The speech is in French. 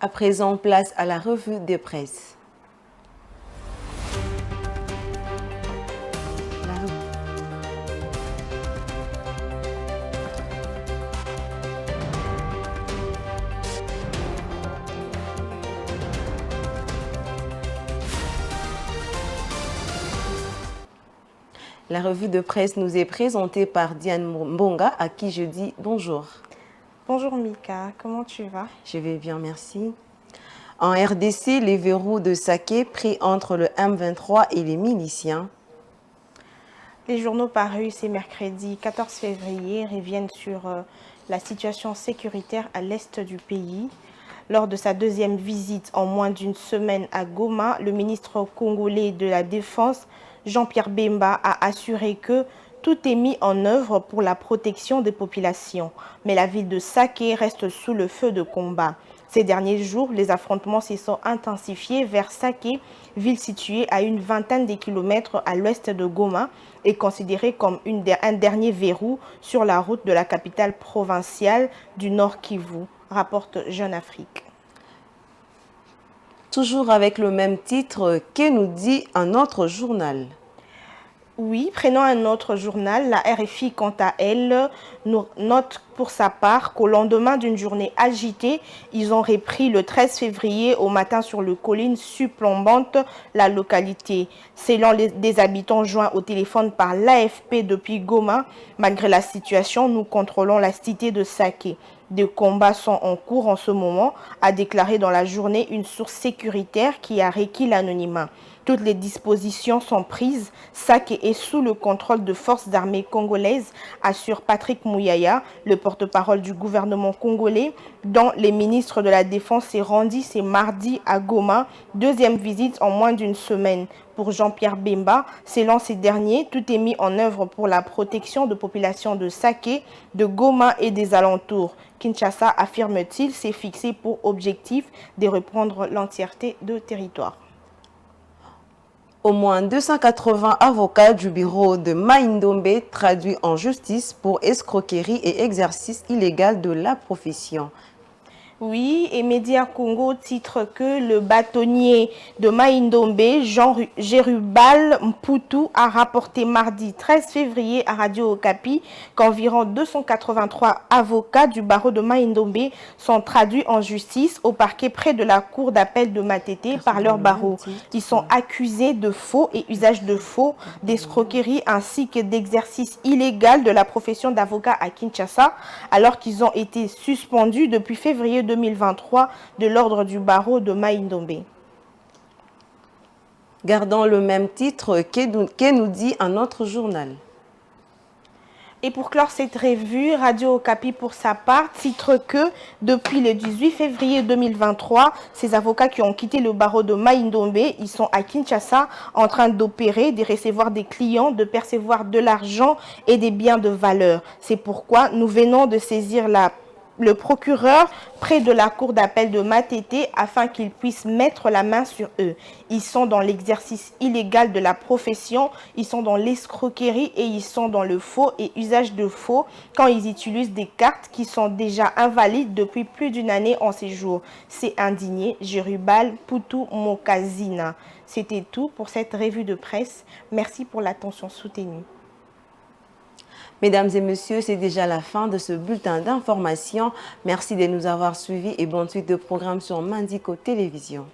À présent, place à la revue de presse. La revue de presse nous est présentée par Diane Mbonga, à qui je dis bonjour. Bonjour Mika, comment tu vas? Je vais bien, merci. En RDC, les verrous de Saké pris entre le M23 et les miliciens. Les journaux parus ce mercredi 14 février reviennent sur la situation sécuritaire à l'est du pays. Lors de sa deuxième visite en moins d'une semaine à Goma, le ministre congolais de la Défense, Jean-Pierre Bemba, a assuré que tout est mis en œuvre pour la protection des populations. Mais la ville de Saké reste sous le feu de combat. Ces derniers jours, les affrontements se sont intensifiés vers Saké, ville située à une vingtaine de kilomètres à l'ouest de Goma et considérée comme un dernier verrou sur la route de la capitale provinciale du Nord Kivu, rapporte Jeune Afrique. Toujours avec le même titre, que nous dit un autre journal? Oui, prenons un autre journal. La RFI, quant à elle, note pour sa part qu'au lendemain d'une journée agitée, ils ont repris le 13 février au matin sur le colline surplombante la localité. Selon des habitants joints au téléphone par l'AFP depuis Goma, malgré la situation, nous contrôlons la cité de Saké. Des combats sont en cours en ce moment, a déclaré dans la journée une source sécuritaire qui a requis l'anonymat. Toutes les dispositions sont prises. Saké est sous le contrôle de forces armées congolaises, assure Patrick Mouyaya, le porte-parole du gouvernement congolais, dont les ministres de la Défense s'est rendu ce mardi à Goma, deuxième visite en moins d'une semaine. Pour Jean-Pierre Bemba, selon ces derniers, tout est mis en œuvre pour la protection de populations de Saké, de Goma et des alentours. Kinshasa, affirme-t-il, s'est fixé pour objectif de reprendre l'entièreté du territoire. Au moins 280 avocats du bureau de Maïndombe traduits en justice pour escroquerie et exercice illégal de la profession. Oui, et Média Congo titre que le bâtonnier de Maïndombe, Jean Gérubal Mputu, a rapporté mardi 13 février à Radio Okapi qu'environ 283 avocats du barreau de Maïndombe sont traduits en justice au parquet près de la cour d'appel de Matete par leur barreau. Ils sont accusés de faux et usage de faux, d'escroquerie ainsi que d'exercice illégal de la profession d'avocat à Kinshasa, alors qu'ils ont été suspendus depuis février 2023 de l'ordre du barreau de Maïndombe. Gardons le même titre que nous dit un autre journal. Et pour clore cette revue, Radio Okapi pour sa part titre que depuis le 18 février 2023, ces avocats qui ont quitté le barreau de Maïndombe, ils sont à Kinshasa en train d'opérer, de recevoir des clients, de percevoir de l'argent et des biens de valeur. C'est pourquoi nous venons de saisir le procureur près de la cour d'appel de Matete afin qu'il puisse mettre la main sur eux. Ils sont dans l'exercice illégal de la profession, ils sont dans l'escroquerie et ils sont dans le faux et usage de faux quand ils utilisent des cartes qui sont déjà invalides depuis plus d'une année en séjour. C'est indigné, Gérubal Mputu Mokazina. C'était tout pour cette revue de presse. Merci pour l'attention soutenue. Mesdames et messieurs, c'est déjà la fin de ce bulletin d'information. Merci de nous avoir suivis et bonne suite de programme sur Mandiko Télévision.